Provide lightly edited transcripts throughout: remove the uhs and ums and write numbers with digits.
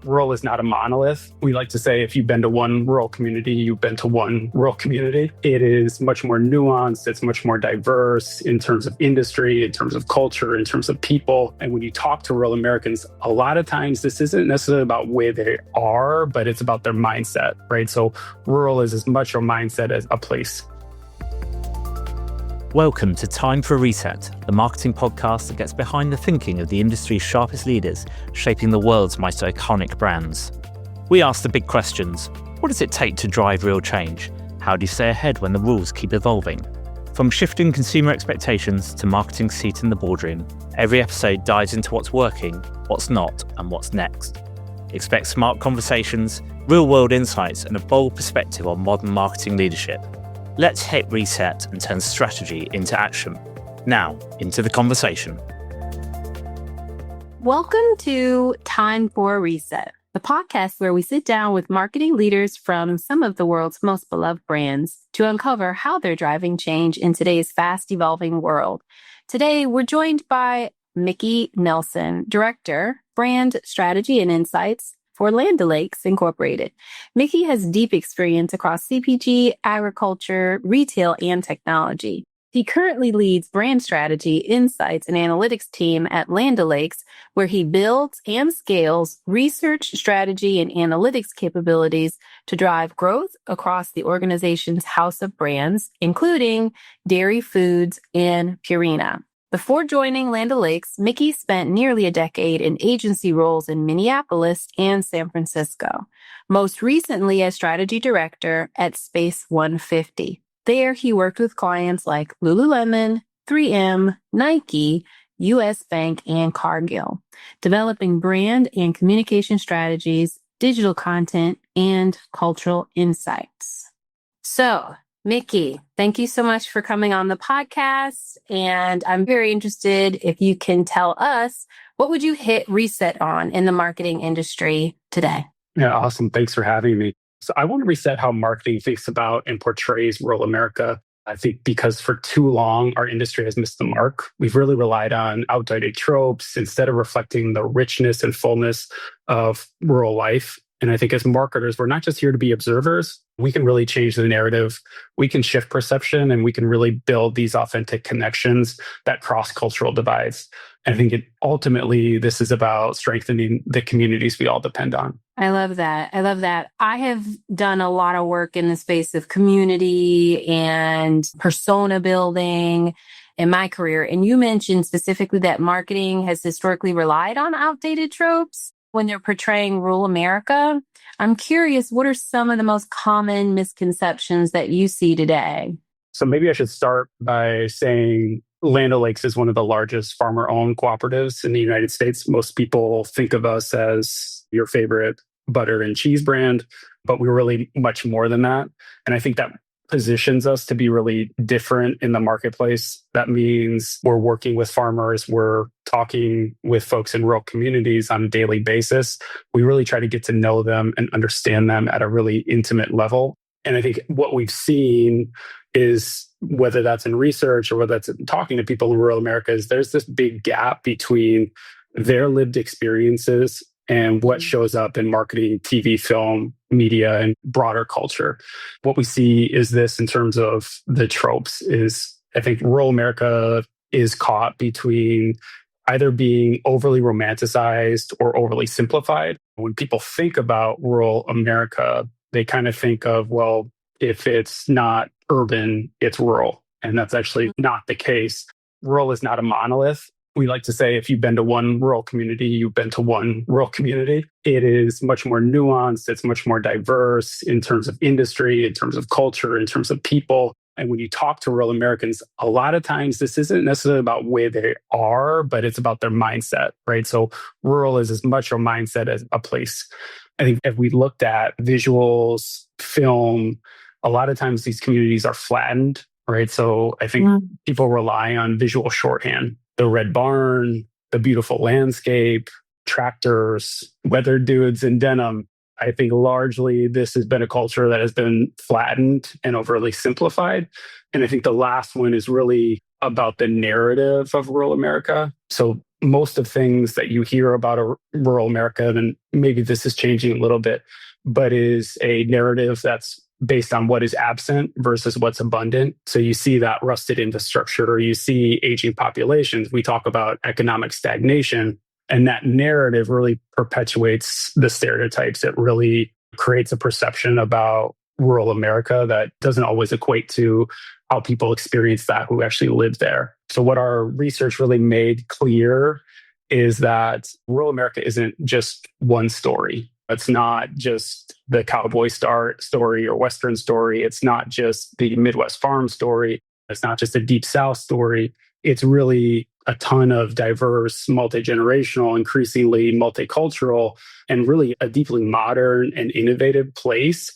rural is not a monolith. We like to say if you've been to one rural community, you've been to one rural community. It is much more nuanced. It's much more diverse in terms of industry, in terms of culture, in terms of people. And when you talk to rural Americans, a lot of times this isn't necessarily about where they are, but it's about their mindset, right? So rural is as much a mindset as a place. Welcome to Time for a Reset, the marketing podcast that gets behind the thinking of the industry's sharpest leaders, shaping the world's most iconic brands. We ask the big questions. What does it take to drive real change? How do you stay ahead when the rules keep evolving? From shifting consumer expectations to marketing's seat in the boardroom, every episode dives into what's working, what's not, and what's next. Expect smart conversations, real-world insights, and a bold perspective on modern marketing leadership. Let's hit reset and turn strategy into action. Now, into the conversation. Welcome to Time for a Reset, the podcast where we sit down with marketing leaders from some of the world's most beloved brands to uncover how they're driving change in today's fast-evolving world. Today, we're joined by Mickey Nelson, Director, Brand Strategy and Insights for Land O'Lakes Incorporated. Mickey has deep experience across CPG, agriculture, retail, and technology. He currently leads brand strategy, insights, and analytics team at Land O'Lakes, where he builds and scales research, strategy, and analytics capabilities to drive growth across the organization's house of brands, including dairy foods and Purina. Before joining Land O'Lakes, Mickey spent nearly a decade in agency roles in Minneapolis and San Francisco, most recently as strategy director at Space 150. There, he worked with clients like Lululemon, 3M, Nike, U.S. Bank, and Cargill, developing brand and communication strategies, digital content, and cultural insights. So, Mickey, thank you so much for coming on the podcast. And I'm very interested if you can tell us, what would you hit reset on in the marketing industry today? Yeah, awesome. Thanks for having me. So I want to reset how marketing thinks about and portrays rural America. I think because for too long, our industry has missed the mark. We've really relied on outdated tropes instead of reflecting the richness and fullness of rural life. And I think as marketers, we're not just here to be observers. We can really change the narrative. We can shift perception and we can really build these authentic connections that cross cultural divides. And I think ultimately, this is about strengthening the communities we all depend on. I love that. I have done a lot of work in the space of community and persona building in my career. And you mentioned specifically that marketing has historically relied on outdated tropes when they're portraying rural America. I'm curious, what are some of the most common misconceptions that you see today? So maybe I should start by saying Land O'Lakes is one of the largest farmer-owned cooperatives in the United States. Most people think of us as your favorite butter and cheese brand, but we're really much more than that. And I think that positions us to be really different in the marketplace. That means we're working with farmers, we're talking with folks in rural communities on a daily basis. We really try to get to know them and understand them at a really intimate level. And I think what we've seen is, whether that's in research or whether that's in talking to people in rural America, is there's this big gap between their lived experiences and what shows up in marketing, TV, film, media, and broader culture. What we see is this in terms of the tropes is, I think rural America is caught between either being overly romanticized or overly simplified. When people think about rural America, they kind of think of, well, if it's not urban, it's rural. And that's actually not the case. Rural is not a monolith. We like to say if you've been to one rural community, you've been to one rural community. It is much more nuanced. It's much more diverse in terms of industry, in terms of culture, in terms of people. And when you talk to rural Americans, a lot of times this isn't necessarily about where they are, but it's about their mindset, right? So rural is as much a mindset as a place. I think if we looked at visuals, film, a lot of times these communities are flattened, right? So I think people rely on visual shorthand. The red barn, the beautiful landscape, tractors, weather dudes in denim. I think largely this has been a culture that has been flattened and overly simplified. And I think the last one is really about the narrative of rural America. So most of things that you hear about rural America, and maybe this is changing a little bit, but is a narrative that's based on what is absent versus what's abundant. So you see that rusted infrastructure, or you see aging populations. We talk about economic stagnation, and that narrative really perpetuates the stereotypes. It really creates a perception about rural America that doesn't always equate to how people experience that who actually live there. So what our research really made clear is that rural America isn't just one story. It's not just the cowboy story or Western story. It's not just the Midwest farm story. It's not just a Deep South story. It's really a ton of diverse, multi-generational, increasingly multicultural, and really a deeply modern and innovative place.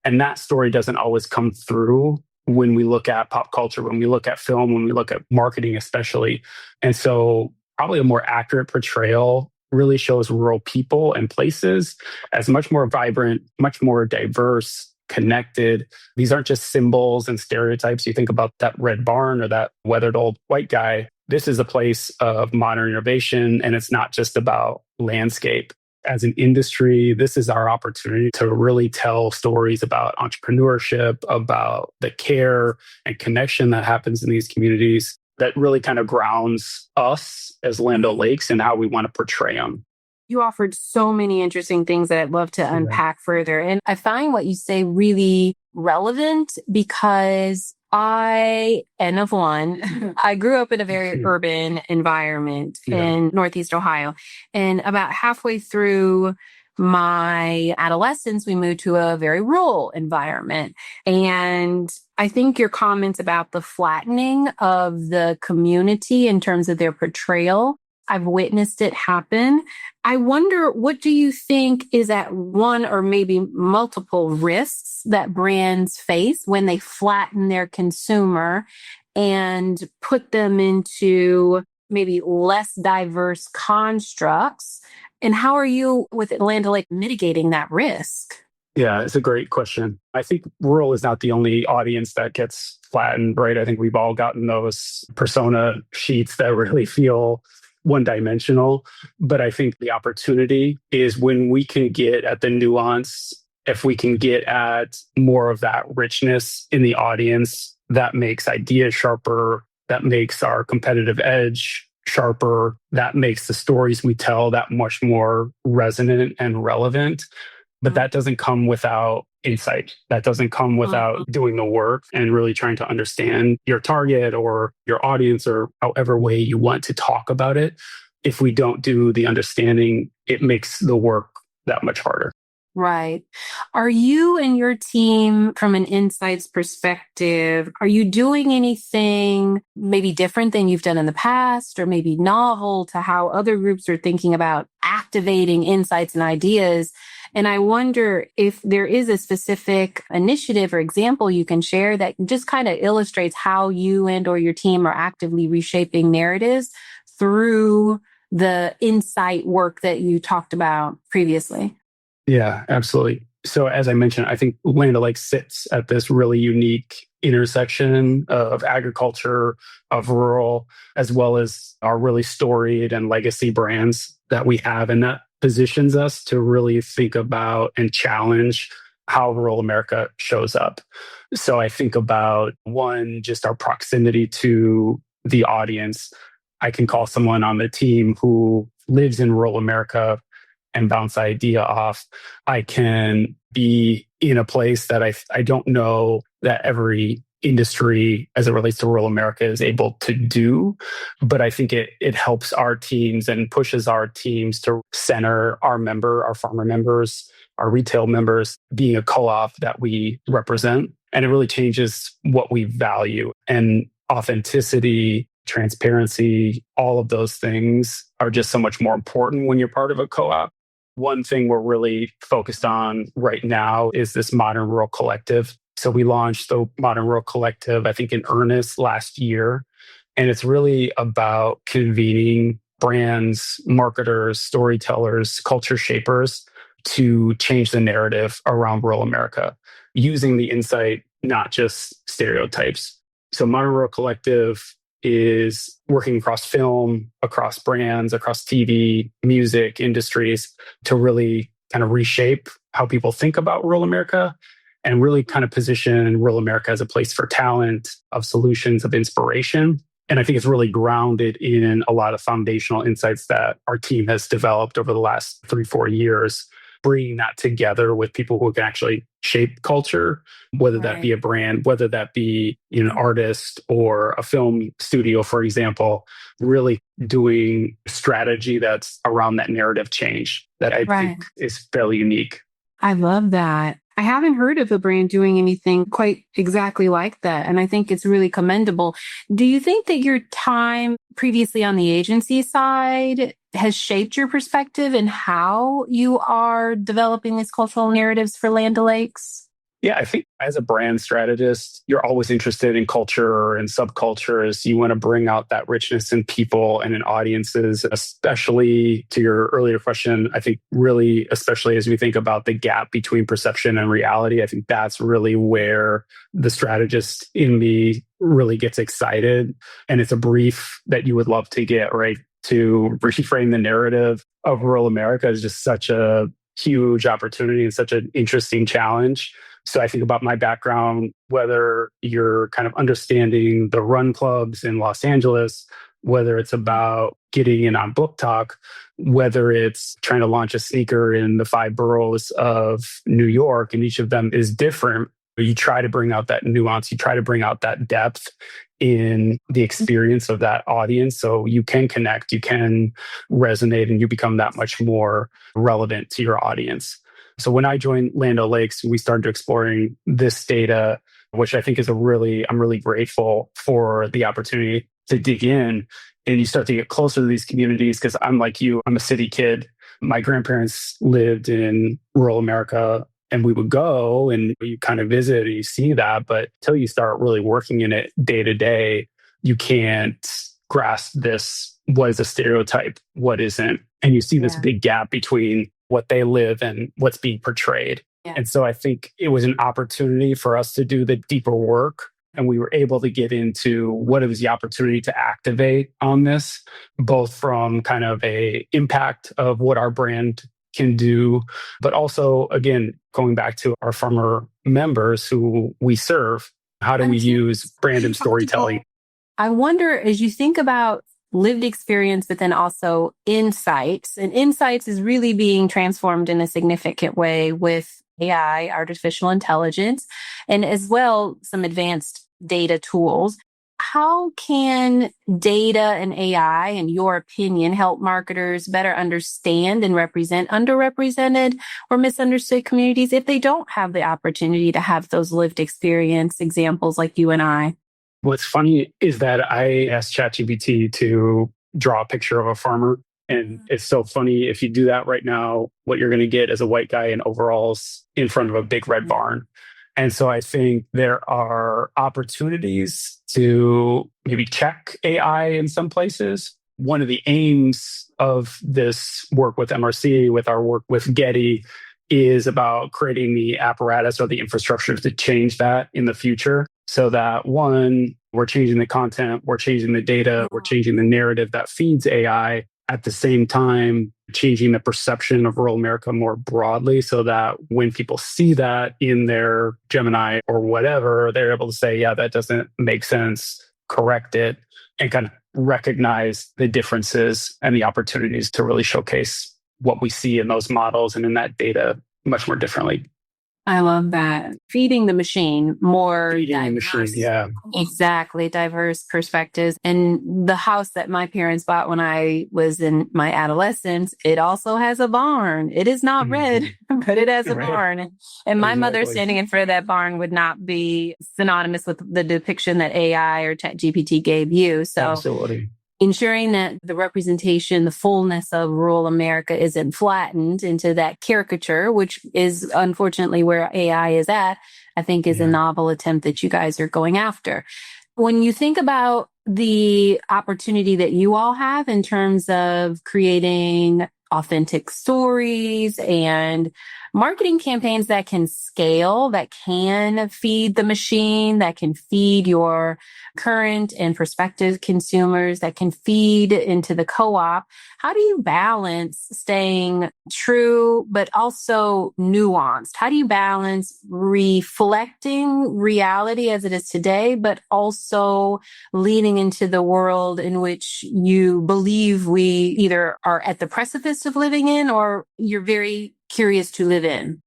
And that story doesn't always come through when we look at pop culture, when we look at film, when we look at marketing especially. And so probably a more accurate portrayal really shows rural people and places as much more vibrant, much more diverse, connected. These aren't just symbols and stereotypes. You think about that red barn or that weathered old white guy. This is a place of modern innovation, and it's not just about landscape. As an industry, this is our opportunity to really tell stories about entrepreneurship, about the care and connection that happens in these communities that really kind of grounds us as Land O'Lakes and how we want to portray them. You offered so many interesting things that I'd love to unpack further. And I find what you say really relevant because I, N of one, I grew up in a very urban environment in Northeast Ohio. And about halfway through my adolescence, we moved to a very rural environment. And I think your comments about the flattening of the community in terms of their portrayal, I've witnessed it happen. I wonder, what do you think is at one or maybe multiple risks that brands face when they flatten their consumer and put them into maybe less diverse constructs? And how are you with Land O'Lakes mitigating that risk? Yeah, it's a great question. I think rural is not the only audience that gets flattened, right? I think we've all gotten those persona sheets that really feel one-dimensional. But I think the opportunity is when we can get at the nuance, if we can get at more of that richness in the audience, that makes ideas sharper, that makes our competitive edge sharper, that makes the stories we tell that much more resonant and relevant. But that doesn't come without insight. That doesn't come without doing the work and really trying to understand your target or your audience or however way you want to talk about it. If we don't do the understanding, it makes the work that much harder. Right. Are you and your team, from an insights perspective, are you doing anything maybe different than you've done in the past, or maybe novel to how other groups are thinking about activating insights and ideas? And I wonder if there is a specific initiative or example you can share that just kind of illustrates how you and or your team are actively reshaping narratives through the insight work that you talked about previously. Yeah, absolutely. So as I mentioned, I think Land O'Lakes sits at this really unique intersection of agriculture, of rural, as well as our really storied and legacy brands that we have. And that positions us to really think about and challenge how rural America shows up. So I think about one, just our proximity to the audience. I can call someone on the team who lives in rural America and bounce idea off. I can be in a place that I don't know that every industry as it relates to rural America is able to do. But I think it helps our teams and pushes our teams to center our farmer members, our retail members, being a co-op that we represent. And it really changes what we value. And authenticity, transparency, all of those things are just so much more important when you're part of a co-op. One thing we're really focused on right now is this Modern Rural Collective. So we launched the Modern Rural Collective, I think, in earnest last year. And it's really about convening brands, marketers, storytellers, culture shapers to change the narrative around rural America using the insight, not just stereotypes. So Modern Rural Collective is working across film, across brands, across TV, music, industries to really kind of reshape how people think about rural America and really kind of position rural America as a place for talent, of solutions, of inspiration. And I think it's really grounded in a lot of foundational insights that our team has developed over the last 3-4 years, bringing that together with people who can actually shape culture, whether that be a brand, whether that be an artist or a film studio, for example, really doing strategy that's around that narrative change that I think is fairly unique. I love that. I haven't heard of a brand doing anything quite exactly like that. And I think it's really commendable. Do you think that your time previously on the agency side has shaped your perspective in how you are developing these cultural narratives for Land O'Lakes? Yeah, I think as a brand strategist, you're always interested in culture and subcultures. You want to bring out that richness in people and in audiences, especially to your earlier question. I think really, especially as we think about the gap between perception and reality, I think that's really where the strategist in me really gets excited. And it's a brief that you would love to get, right? To reframe the narrative of rural America is just such a huge opportunity and such an interesting challenge. So I think about my background, whether you're kind of understanding the run clubs in Los Angeles, whether it's about getting in on Book Talk, whether it's trying to launch a sneaker in the 5 boroughs of New York, and each of them is different. You try to bring out that nuance, you try to bring out that depth in the experience of that audience so you can connect, you can resonate, and you become that much more relevant to your audience. So when I joined Land O'Lakes, we started exploring this data, which I think is I'm really grateful for the opportunity to dig in. And you start to get closer to these communities because I'm like you, I'm a city kid. My grandparents lived in rural America and we would go and you kind of visit and you see that. But until you start really working in it day to day, you can't grasp this. What is a stereotype? What isn't? And you see this big gap between what they live and what's being portrayed. Yeah. And so I think it was an opportunity for us to do the deeper work. And we were able to get into what it was the opportunity to activate on this, both from kind of a impact of what our brand can do, but also, again, going back to our farmer members who we serve, how do we use brand and storytelling? I wonder, as you think about lived experience, but then also insights. And insights is really being transformed in a significant way with AI, artificial intelligence, and as well, some advanced data tools. How can data and AI, in your opinion, help marketers better understand and represent underrepresented or misunderstood communities if they don't have the opportunity to have those lived experience examples like you and I? What's funny is that I asked ChatGPT to draw a picture of a farmer. And it's so funny. If you do that right now, what you're going to get is a white guy in overalls in front of a big red barn. And so I think there are opportunities to maybe check AI in some places. One of the aims of this work with MRC, with our work with Getty, is about creating the apparatus or the infrastructure to change that in the future. So that one, we're changing the content, we're changing the data, we're changing the narrative that feeds AI, at the same time changing the perception of rural America more broadly so that when people see that in their Gemini or whatever, they're able to say, yeah, that doesn't make sense, correct it, and kind of recognize the differences and the opportunities to really showcase what we see in those models and in that data much more differently. I love that. Feeding the machine more diverse. Yeah. Exactly. Diverse perspectives. And the house that my parents bought when I was in my adolescence, it also has a barn. It is not red, but it has a barn. And my mother standing in front of that barn would not be synonymous with the depiction that AI or ChatGPT gave you. So absolutely. Ensuring that the representation, the fullness of rural America isn't flattened into that caricature, which is unfortunately where AI is at, I think is a novel attempt that you guys are going after. When you think about the opportunity that you all have in terms of creating authentic stories and marketing campaigns that can scale, that can feed the machine, that can feed your current and prospective consumers, that can feed into the co-op. How do you balance staying true, but also nuanced? How do you balance reflecting reality as it is today, but also leading into the world in which you believe we either are at the precipice of living in or you're very curious to live in?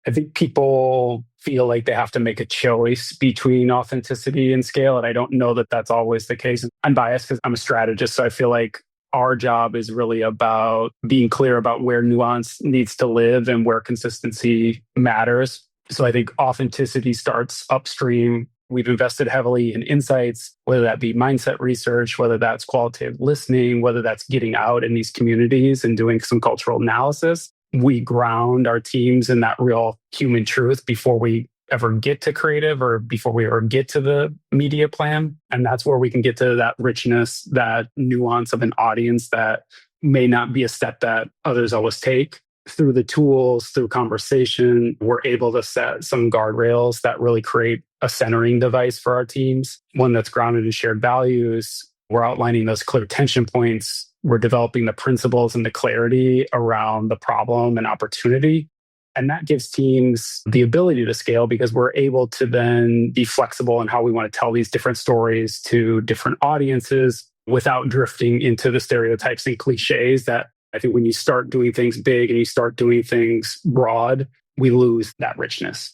I think people feel like they have to make a choice between authenticity and scale. And I don't know that that's always the case. I'm biased because I'm a strategist. So I feel like our job is really about being clear about where nuance needs to live and where consistency matters. So I think authenticity starts upstream. We've invested heavily in insights, whether that be mindset research, whether that's qualitative listening, whether that's getting out in these communities and doing some cultural analysis. We ground our teams in that real human truth before we ever get to creative or before we ever get to the media plan. And that's where we can get to that richness, that nuance of an audience that may not be a step that others always take. Through the tools, through conversation, we're able to set some guardrails that really create a centering device for our teams, one that's grounded in shared values. We're outlining those clear tension points. We're developing the principles and the clarity around the problem and opportunity. And that gives teams the ability to scale because we're able to then be flexible in how we want to tell these different stories to different audiences without drifting into the stereotypes and cliches that I think when you start doing things big and you start doing things broad, we lose that richness.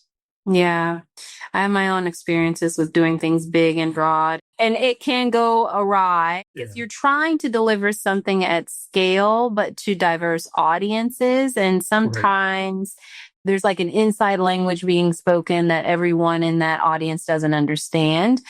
Yeah, I have my own experiences with doing things big and broad, and it can go awry because you're trying to deliver something at scale, but to diverse audiences. And sometimes there's like an inside language being spoken that everyone in that audience doesn't understand.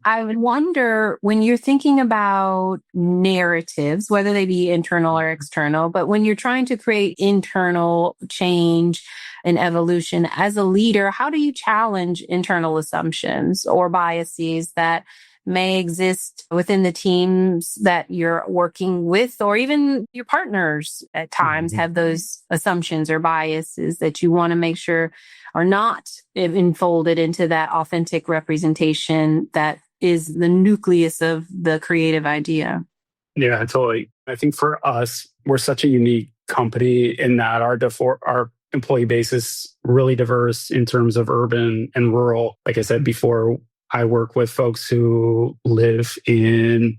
I would wonder when you're thinking about narratives, whether they be internal or external, but when you're trying to create internal change and evolution as a leader, how do you challenge internal assumptions or biases that may exist within the teams that you're working with, or even your partners at times have those assumptions or biases that you want to make sure are not enfolded into that authentic representation that is the nucleus of the creative idea? Yeah, totally. I think for us, we're such a unique company in that our employee base is really diverse in terms of urban and rural. Like I said before, I work with folks who live in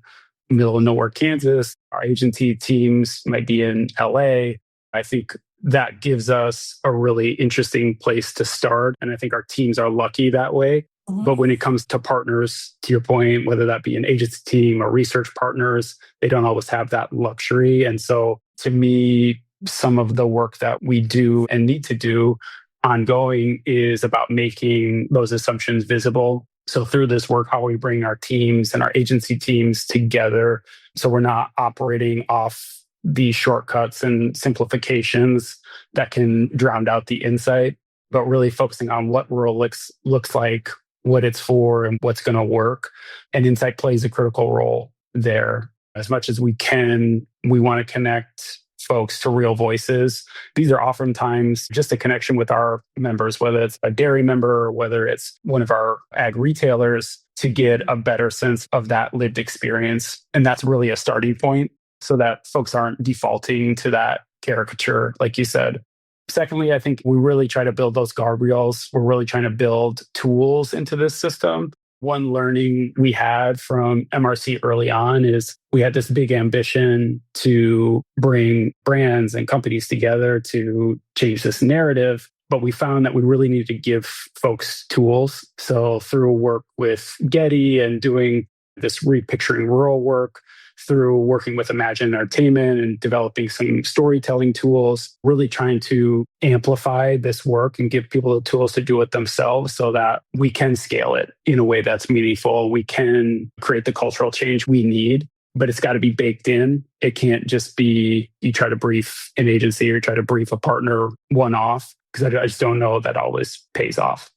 middle of nowhere, Kansas. Our agency teams might be in LA. I think that gives us a really interesting place to start. And I think our teams are lucky that way. But when it comes to partners, to your point, whether that be an agency team or research partners, they don't always have that luxury. And so to me, some of the work that we do and need to do ongoing is about making those assumptions visible. So through this work, how we bring our teams and our agency teams together so we're not operating off these shortcuts and simplifications that can drown out the insight, but really focusing on what rural looks like, what it's for, and what's going to work. And insight plays a critical role there. As much as we can, we want to connect folks to real voices. These are oftentimes just a connection with our members, whether it's a dairy member or whether it's one of our ag retailers, to get a better sense of that lived experience. And that's really a starting point so that folks aren't defaulting to that caricature, like you said. Secondly, I think we really try to build those guardrails. We're really trying to build tools into this system. One learning we had from MRC early on is we had this big ambition to bring brands and companies together to change this narrative, but we found that we really needed to give folks tools. So through work with Getty and doing this repicturing rural work, through working with Imagine Entertainment and developing some storytelling tools, really trying to amplify this work and give people the tools to do it themselves so that we can scale it in a way that's meaningful. We can create the cultural change we need, but it's got to be baked in. It can't just be you try to brief an agency or try to brief a partner one off, because I just don't know that always pays off.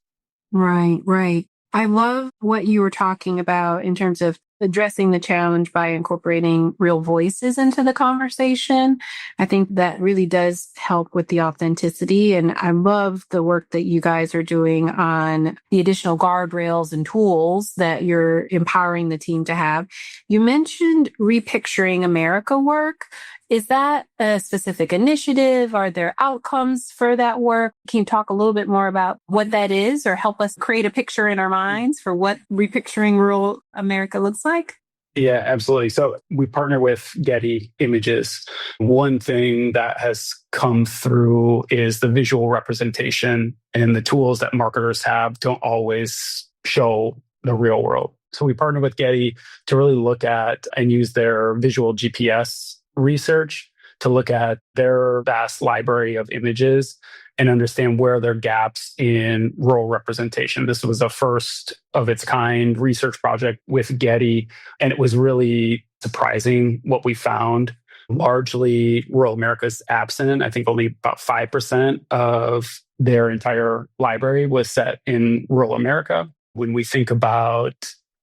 Right. I love what you were talking about in terms of addressing the challenge by incorporating real voices into the conversation. I think that really does help with the authenticity. And I love the work that you guys are doing on the additional guardrails and tools that you're empowering the team to have. You mentioned Repicturing America work. Is that a specific initiative? Are there outcomes for that work? Can you talk a little bit more about what that is or help us create a picture in our minds for what repicturing rural America looks like? Yeah, absolutely. So we partner with Getty Images. One thing that has come through is the visual representation, and the tools that marketers have don't always show the real world. So we partner with Getty to really look at and use their visual GPS research to look at their vast library of images and understand where there are gaps in rural representation. This was a first of its kind research project with Getty, and it was really surprising what we found. Largely, rural America is absent. I think only about 5% of their entire library was set in rural America. When we think about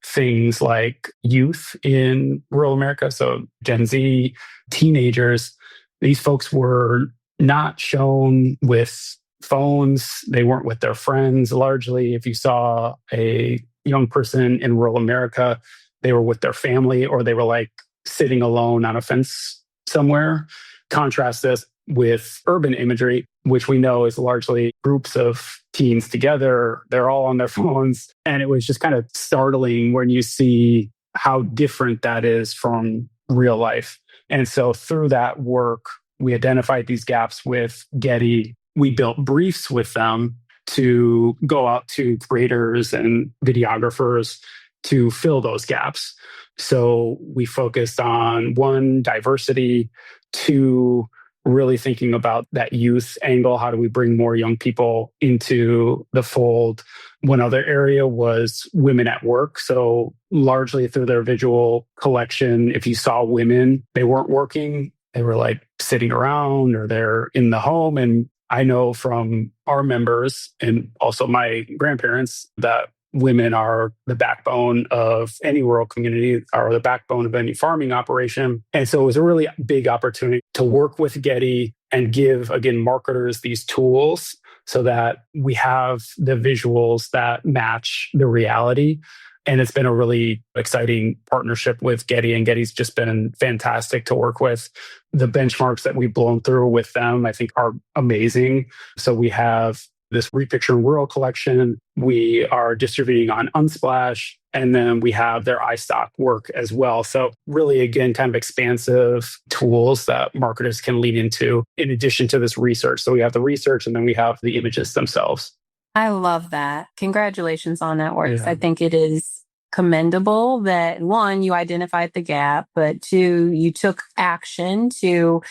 things like youth in rural America, so Gen Z, teenagers, these folks were not shown with phones. They weren't with their friends. Largely, if you saw a young person in rural America, they were with their family or they were like sitting alone on a fence somewhere. Contrast this with urban imagery, which we know is largely groups of teens together. They're all on their phones. And it was just kind of startling when you see how different that is from real life. And so through that work, we identified these gaps with Getty. We built briefs with them to go out to creators and videographers to fill those gaps. So we focused on one, diversity, two, really thinking about that youth angle. How do we bring more young people into the fold? One other area was women at work. So largely through their visual collection, if you saw women, they weren't working. They were like sitting around or they're in the home. And I know from our members and also my grandparents that women are the backbone of any rural community, are the backbone of any farming operation. And so it was a really big opportunity to work with Getty and give, again, marketers these tools so that we have the visuals that match the reality. And it's been a really exciting partnership with Getty, and Getty's just been fantastic to work with. The benchmarks that we've blown through with them, I think, are amazing. So we have this Repicturing Rural collection. We are distributing on Unsplash, and then we have their iStock work as well. So really, again, kind of expansive tools that marketers can lean into in addition to this research. So we have the research and then we have the images themselves. I love that. Congratulations on that work. Yeah. I think it is commendable that one, you identified the gap, but two, you took action to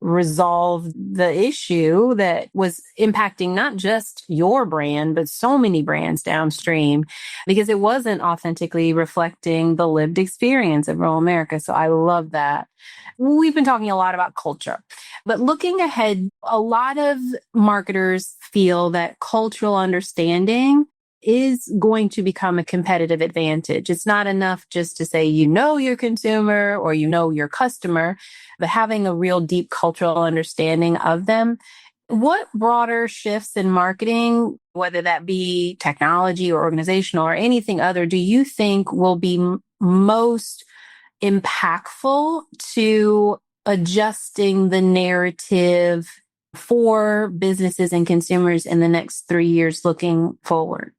resolve the issue that was impacting not just your brand, but so many brands downstream, because it wasn't authentically reflecting the lived experience of rural America. So I love that. We've been talking a lot about culture, but looking ahead, a lot of marketers feel that cultural understanding is going to become a competitive advantage. It's not enough just to say, you know, your consumer or you know, your customer, but having a real deep cultural understanding of them. What broader shifts in marketing, whether that be technology or organizational or anything other, do you think will be most impactful to adjusting the narrative for businesses and consumers in the next 3 years looking forward?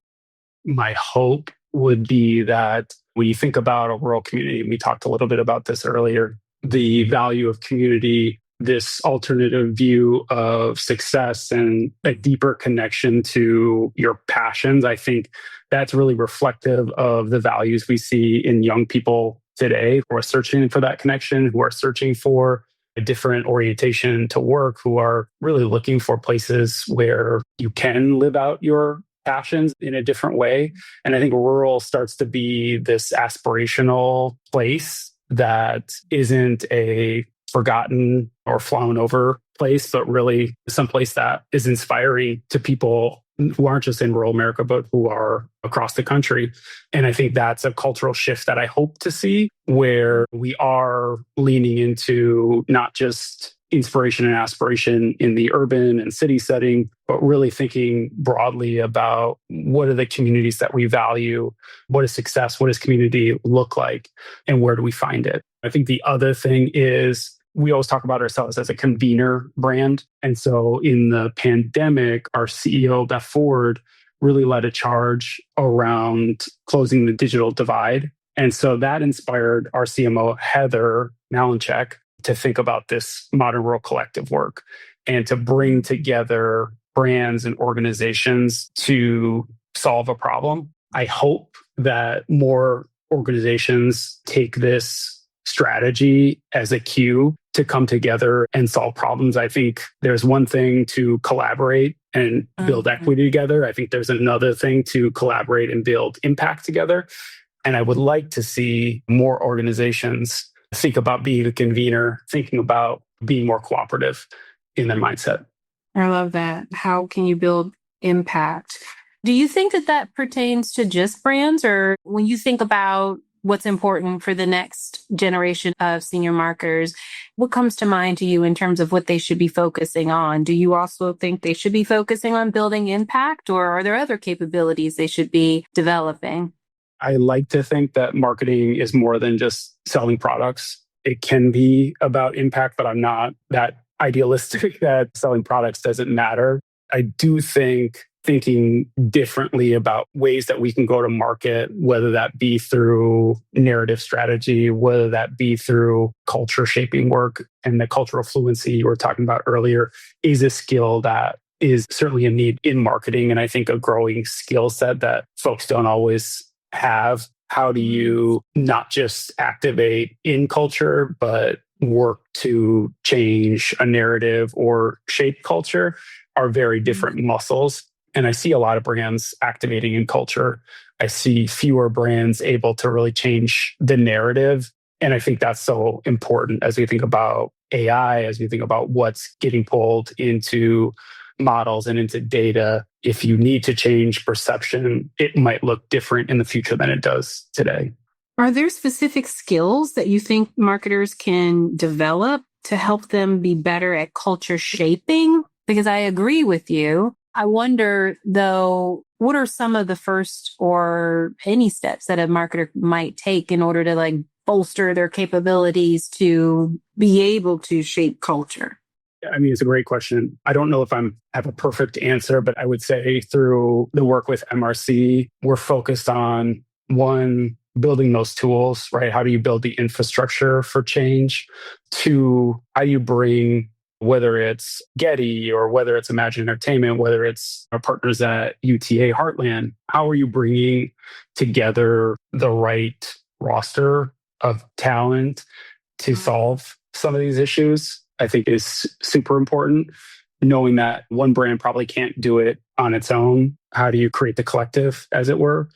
My hope would be that when you think about a rural community, we talked a little bit about this earlier, the value of community, this alternative view of success and a deeper connection to your passions. I think that's really reflective of the values we see in young people today who are searching for that connection, who are searching for a different orientation to work, who are really looking for places where you can live out your passions in a different way. And I think rural starts to be this aspirational place that isn't a forgotten or flown over place, but really someplace that is inspiring to people who aren't just in rural America, but who are across the country. And I think that's a cultural shift that I hope to see, where we are leaning into not just inspiration and aspiration in the urban and city setting, but really thinking broadly about what are the communities that we value, what is success, what does community look like, and where do we find it? I think the other thing is we always talk about ourselves as a convener brand. And so in the pandemic, our CEO, Beth Ford, really led a charge around closing the digital divide. And so that inspired our CMO, Heather Malinchek, to think about this modern rural collective work and to bring together brands and organizations to solve a problem. I hope that more organizations take this strategy as a cue to come together and solve problems. I think there's one thing to collaborate and build equity together. I think there's another thing to collaborate and build impact together. And I would like to see more organizations think about being a convener, thinking about being more cooperative in their mindset. I love that. How can you build impact? Do you think that that pertains to just brands, or when you think about what's important for the next generation of senior marketers, what comes to mind to you in terms of what they should be focusing on? Do you also think they should be focusing on building impact, or are there other capabilities they should be developing? I like to think that marketing is more than just selling products. It can be about impact, but I'm not that idealistic that selling products doesn't matter. I do think thinking differently about ways that we can go to market, whether that be through narrative strategy, whether that be through culture shaping work, and the cultural fluency you were talking about earlier is a skill that is certainly a need in marketing. And I think a growing skill set that folks don't always have. How do you not just activate in culture, but work to change a narrative or shape culture are very different muscles. And I see a lot of brands activating in culture. I see fewer brands able to really change the narrative. And I think that's so important as we think about AI, as we think about what's getting pulled into models and into data. If you need to change perception, it might look different in the future than it does today. Are there specific skills that you think marketers can develop to help them be better at culture shaping? Because I agree with you. I wonder, though, what are some of the first or any steps that a marketer might take in order to bolster their capabilities to be able to shape culture? I mean, it's a great question. I don't know if I have a perfect answer, but I would say through the work with MRC, we're focused on one, building those tools, right? How do you build the infrastructure for change? Two, how do you bring, whether it's Getty or whether it's Imagine Entertainment, whether it's our partners at UTA Heartland, how are you bringing together the right roster of talent to solve some of these issues? I think is super important. Knowing that one brand probably can't do it on its own. How do you create the collective, as it were?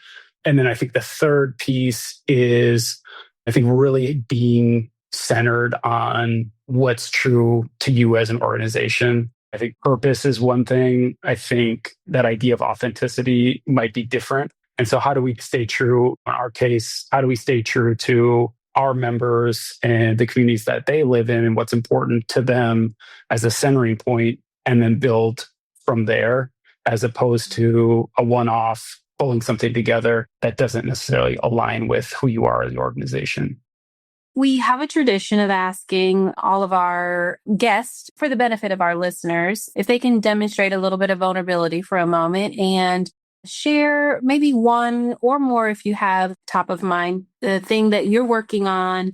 And then I think the third piece is, I think, really being centered on what's true to you as an organization. I think purpose is one thing. I think that idea of authenticity might be different. And so how do we stay true? In our case, how do we stay true to our members and the communities that they live in and what's important to them as a centering point, and then build from there, as opposed to a one-off pulling something together that doesn't necessarily align with who you are as an organization. We have a tradition of asking all of our guests, for the benefit of our listeners, if they can demonstrate a little bit of vulnerability for a moment and share maybe one or more, if you have top of mind, the thing that you're working on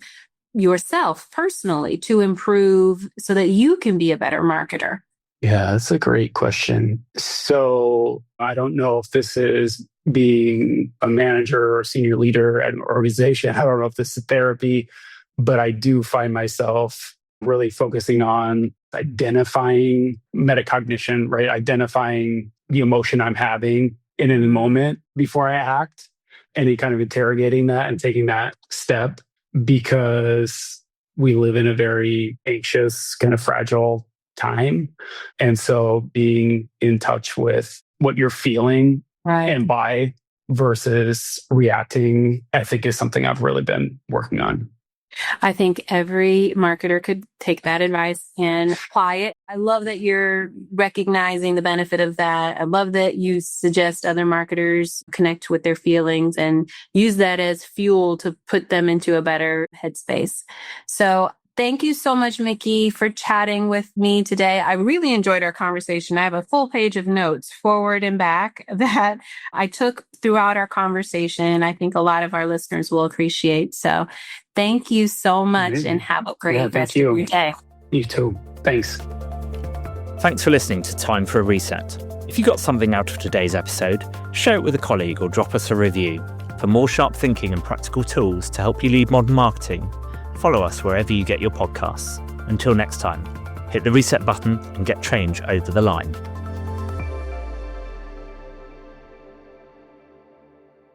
yourself personally to improve so that you can be a better marketer. Yeah, that's a great question. So I don't know if this is being a manager or senior leader at an organization. I don't know if this is therapy, but I do find myself really focusing on identifying metacognition, right? Identifying the emotion I'm having in a moment before I act, and kind of interrogating that and taking that step, because we live in a very anxious, kind of fragile time. And so being in touch with what you're feeling and why versus reacting, I think is something I've really been working on. I think every marketer could take that advice and apply it. I love that you're recognizing the benefit of that. I love that you suggest other marketers connect with their feelings and use that as fuel to put them into a better headspace. So thank you so much, Mickey, for chatting with me today. I really enjoyed our conversation. I have a full page of notes forward and back that I took throughout our conversation. I think a lot of our listeners will appreciate. So thank you so much and have a great rest of your day. You too. Thanks. Thanks for listening to Time for a Reset. If you got something out of today's episode, share it with a colleague or drop us a review. For more sharp thinking and practical tools to help you lead modern marketing, follow us wherever you get your podcasts. Until next time, hit the reset button and get change over the line.